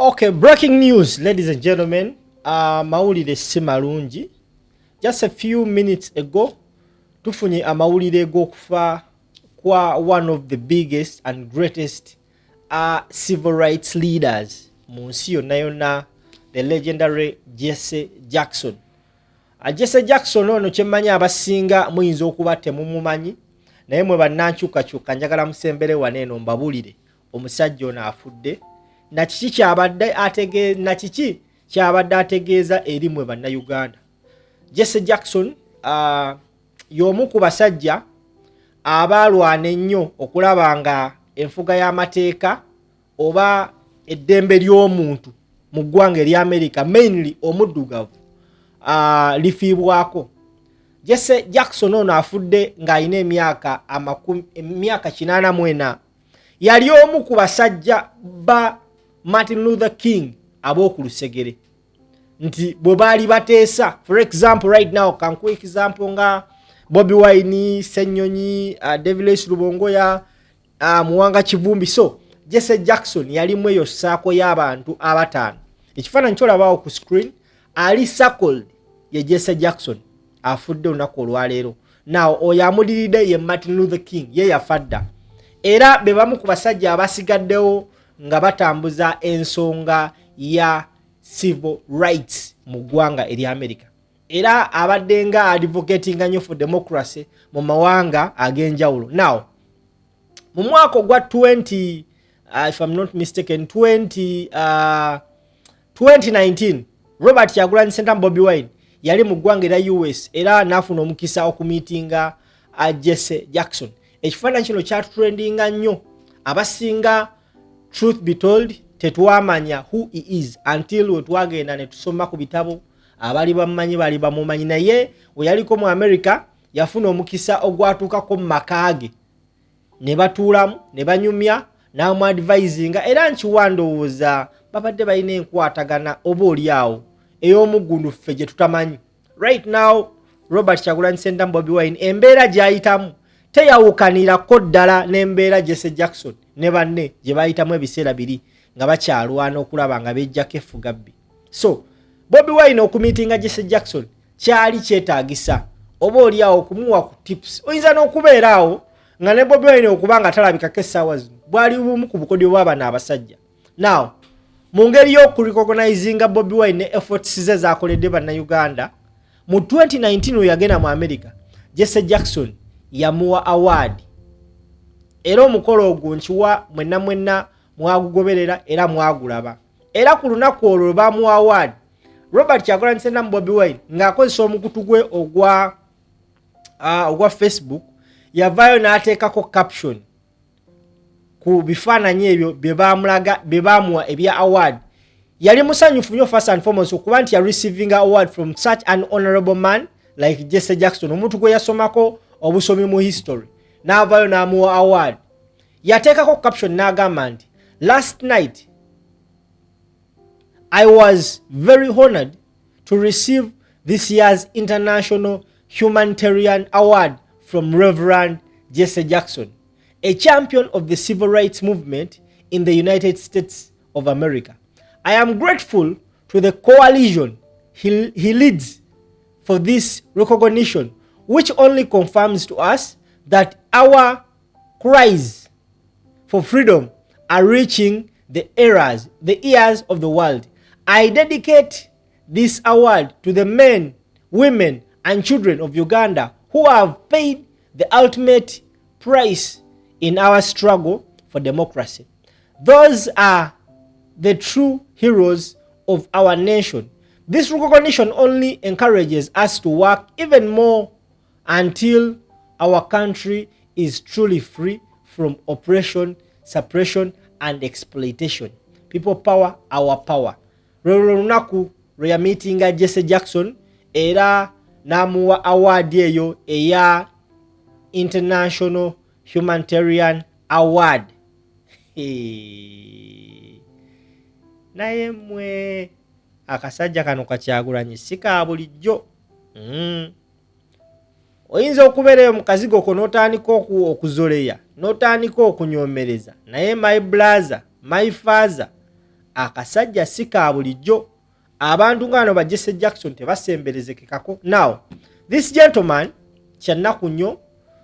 Okay, breaking news, ladies and gentlemen. Mawulire si malungi. Just a few minutes ago, tufunye amawulire g'okufa kwa one of the biggest and greatest civil rights leaders mu nsi yonna yonna, the legendary Jesse Jackson. Jesse Jackson ono kyemmanyi abasinga muyinza okuba temumumanyi, naye mwe bannankyukakyuka njagala musembere waneeno mbabulire omusajja ono afudde. Nakiki kyabadde ategeeza eri mwe bannayuganda. Jesse Jackson y'omu ku basajja abaalwana ennyo okulaba nga enfuga y'amateeka oba eddembe ly'omuntu mu ggwanga erya America, mainly omuddugavu, lifiibwako. Jesse Jackson ono afudde ng'alina emyaka 84. Yali omu ku basajja ba Martin Luther King ab'oku lusegere, nti bwe baali bateesa. For example, right now, kankuwa example nga Bobi Wine, Ssenyonyi, David Lubongoya, Muwanga Kivumbi. So Jesse Jackson yali mweyo saako y'abantu abataano. Ekifaananyi kyolabaawo ku screen ali circled ye Jesse Jackson afudde olunaku olwaleero. Now oyo amudiridde ye Martin Luther King, ye yafadda. Era be bamu ku basajja abasigaddewo nga batambuza ensonga ya civil rights mu ggwanga eri America. Era abadde nga advocating nnyo for democracy mu mawanga ag'enjawulo. Now mu mwaka ogwa 20 if I'm not mistaken 2019 Robert Kyagulanyi Ssentamu Bobi Wine yali mu ggwanga era US era n'afuna omukisa okumiitinga Jesse Jackson. Ekifaananyi kino kyatutrendinga nnyo, abasinga truth be told tetuwamanya who he is until we twagenda ne tusoma ku bitabo. Abali bamumanyi bali bamumanyi, naye we yaliko mu America yafuna omukisa ogwatuukako mu makaage ne batuulamu ne banyumya n'amu advisinga, era nkiwandowooza babadde balina enkwatagana oba oliawo ey'omuggundu ffe gye tutamanyi. Right now Robert Kyagulanyi Ssentamu Bobi Wine embeera gy'ayitamu teyawukanirako ddala n'embeera Jesse Jackson ne banne gye bayitamu ebiseera biri nga bakyalwana okulaba nga bejjako effugabbi. So Bobi Wine okumiitinga Jesse Jackson kyali kyetaagisa oba oliawo okumuwa ku tips. Oyinza n'okubeeraawo nga ne Bobi Wine okuba nga talabikako essaawa zino bwali bumu ku bukodyo bw'abana abasajja. Now mu ngeri y'okurecognizinga Bobi Wine ne efforts ze z'akoledde bannayuganda, mu 2019 we yagenda mu America, Jesse Jackson yamuwa award. Era omukolo ogwo nkiwa mwenna mwagugoberera era mwagulaba. Era ku lunaku olwo bamuwa award, Robert Kyagulanyi Ssentamu Bobi Wine ng'akozesa omukutu gwe ogwa Facebook yavaayo n'ateekako caption ku bifaananyi ebyo bye baamuwa ebya award. Yali musanyufu nnyo first and foremost okuba nti ya receiving award from such an honorable man like Jesse Jackson, omuntu gwe yasomako obusomi mu history, n'avaayo n'amuwa award. Yateekako caption n'agamba nti last night I was very honored to receive this year's International Humanitarian Award from Reverend Jesse Jackson, a champion of the civil rights movement in the United States of America. I am grateful to the coalition he leads for this recognition, which only confirms to us that our cries for freedom are reaching the ears of the world. I dedicate this award to the men, women, and children of Uganda who have paid the ultimate price in our struggle for democracy. Those are the true heroes of our nation. This recognition only encourages us to work even more until our country is truly free from oppression, suppression, and exploitation. People power, our power. Lolo lunaku lwe yamiitinga Jesse Jackson era n'amuwa award eyo eya International Humanitarian Award. Naye mwe akasajja kano Kyagulanyi si ka bulijjo. Oyinza okubeerayo mu kazigo ko n'otandika okuzoleya, n'otandika okunyoomereza, naye my brother, my father, akasajja si ka bulijjo. Abantu ngano ba Jesse Jackson tebasemberezekekako. Now this gentleman kyannaku nnyo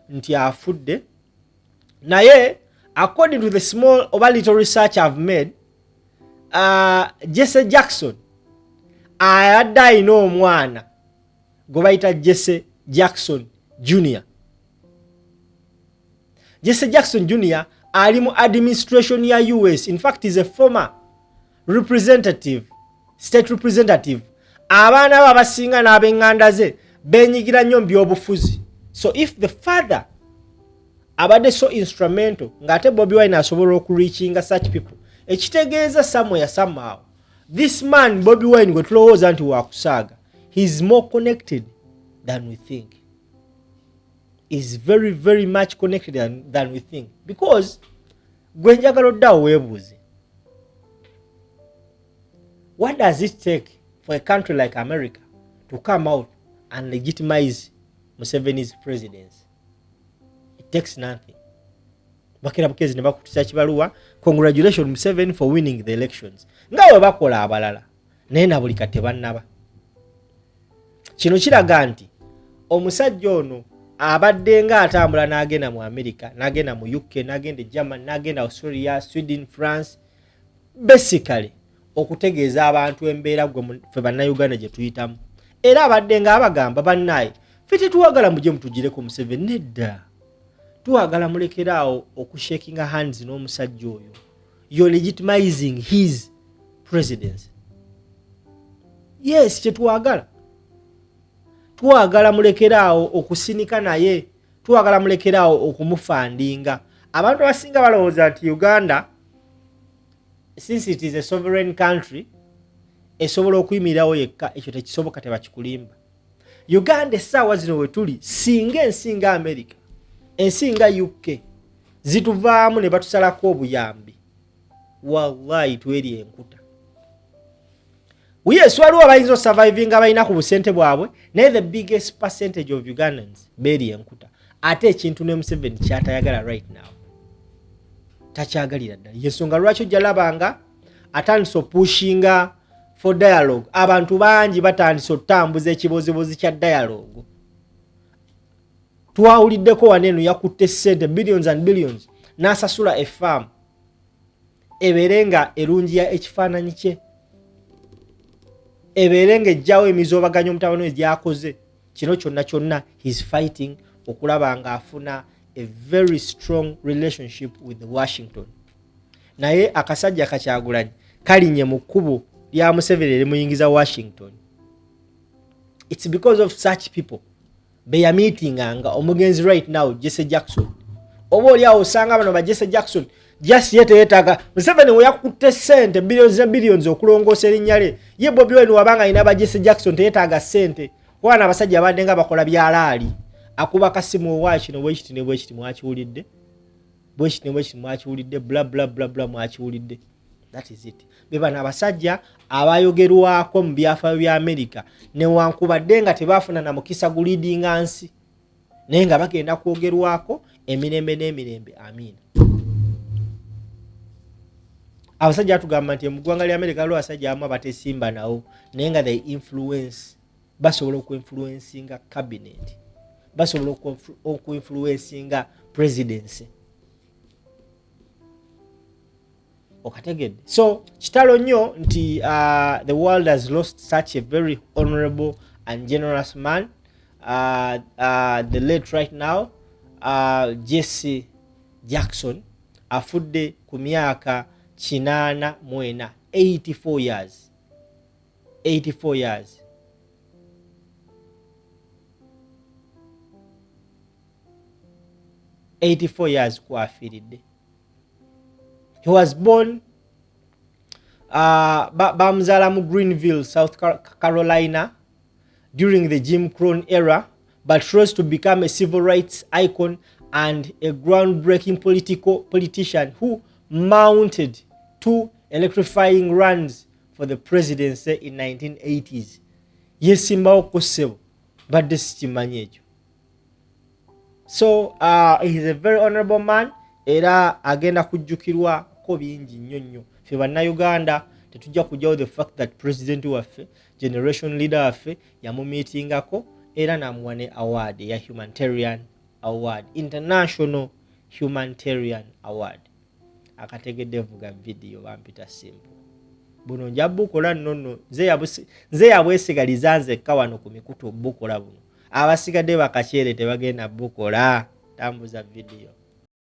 nti afudde, naye according to the small or little research I've made, Jesse Jackson ayadde ayina omwana gwe bayita Jesse Jackson Jr. Jesse Jackson Jr. ali mu administration ya US. In fact, is a former representative, state representative. Abaana babasinga n'abenganda ze benyigira nnyo mbyobufuzi. So if the father abadde so instrumental ng'ate Bobi Wine asobola okureachinga such people, ekitegeeza somewhere somehow this man Bobi Wine gwe tulowooza nti wakusaaga, he's more connected than we think. Is very very much connected than we think, because gwe njagala oddawo weebuuze, what does it take for a country like America to come out and legitimize Museveni's presidency? It takes nothing. Bakira bukezi ne bakutisa kibaluwa, congratulations Museveni for winning the elections. Nga bakola abalala naye na buli kate bannaba. Kino kiraga nti omusajja ono abadde nga atambula n'agenda mu America, n'agenda mu UK, n'agenda Germany, n'agenda Australia, Sweden, France, basically okutegeeza abantu embeera gwe ffe bannayuganda gye tuyitamu. Era abadde nga abagamba bannaye, ffe tetuwagala mujje mutugireko Museveni, nedda. Tuwagala mulekeraawo okushakinga hands n'omusajja oyo. You're legitimizing his presidency. Yes, kyetuwagala. Tuwagala mulekeraawo okusinika naye, tuwagala mulekeraawo okumufandinga. Abantu abasinga balowooza nti Uganda, since it is a sovereign country, esobola okuyimirirawo yekka, ekyo tekisoboka, tebakikulimba. Uganda essaawa zino we tuli, singa ensinga America, ensinga UK, zituvaamu ne batusalako obuyambi, wallahi tweri enkuta. Yes, waliwo abayinza surviving abalina ku busente bwabwe, naye the biggest percentage of Ugandans beri enkuta. Ate ekintu ne Museveni kyatayagala right now, takyagalira ddala. Yensonga lwaki ojjalabanga atandise pushinga for dialogue. Abantu bangi batandise otambuza ekibozibozi kya dialogue. Twawuliddeko waneno yakutte ssente billions and billions n'asasula a farm eberenga erungiya ekifaananyi kye, eberenga ejjawo emizoobaganyo omutabano egyakoze. Kino kyonna he's fighting okulaba nga afuna a very strong relationship with Washington. Naye akasajja Kacyagulanyi kalinye mu kkubo lya Museveni erimuyingiza Washington. It's because of such people they are meeting anga omugenzi right now Jesse Jackson. Oba oli awo osanga bano ba Jesse Jackson just yete yetaga Museveni we yakutte sente billions okulongoosa erinnya lye. Ye Bobi Wine wabanga ina ba Jesse Jackson teyetaaga sente. Wana abasajja abadde nga bakola byalaali. Akuba kasimu wachi no bwekiti ne bwekiti mwakiwulidde. Bwekiti ne bwekiti mwakiwulidde, bla bla bla bla mwakiwulidde. That is it. Bebana abasajja abayogerwako mu byafaayo bya America ne wankubadde nga tebafuna na mukisa gulidinga nsi, naye nga bagenda kwogerwako emirembe n'emirembe. Amina. Abasajja atugamba nti mu ggwanga lya America lwa abasajja abamu abatesimba nawo, naye nga they influence, basobola okuinfluencinga cabinet, basobola okuinfluencinga presidency. Okategedde. So kitalo nnyo nti the world has lost such a very honorable and generous man. The late right now Jesse Jackson afudde ku myaka 84, 84 years. 84 years. Kwafiridde. He was born bamuzala mu Greenville, South Carolina during the Jim Crow era, but rose to become a civil rights icon and a groundbreaking politician who mounted 2 electrifying runs for the presidency in 1980s. Yesimbawo kusebo badde sikimanyi ekyo. So he's a very honorable man, era agenda kujjukirwa ko bingi nnyo nnyo. Ffe bannayuganda tetujja kujjawo the fact that president waffe generation leader waffe yamumeetingako era namuwa ne award ya humanitarian award, international humanitarian award. Akategedde vuga video bampita simple buno nja bukola nnono nze yabwesigaliza nzekka wano ku mikutu bukola buno abasigadde bakakyere tebagenda bukola. Tambuza video.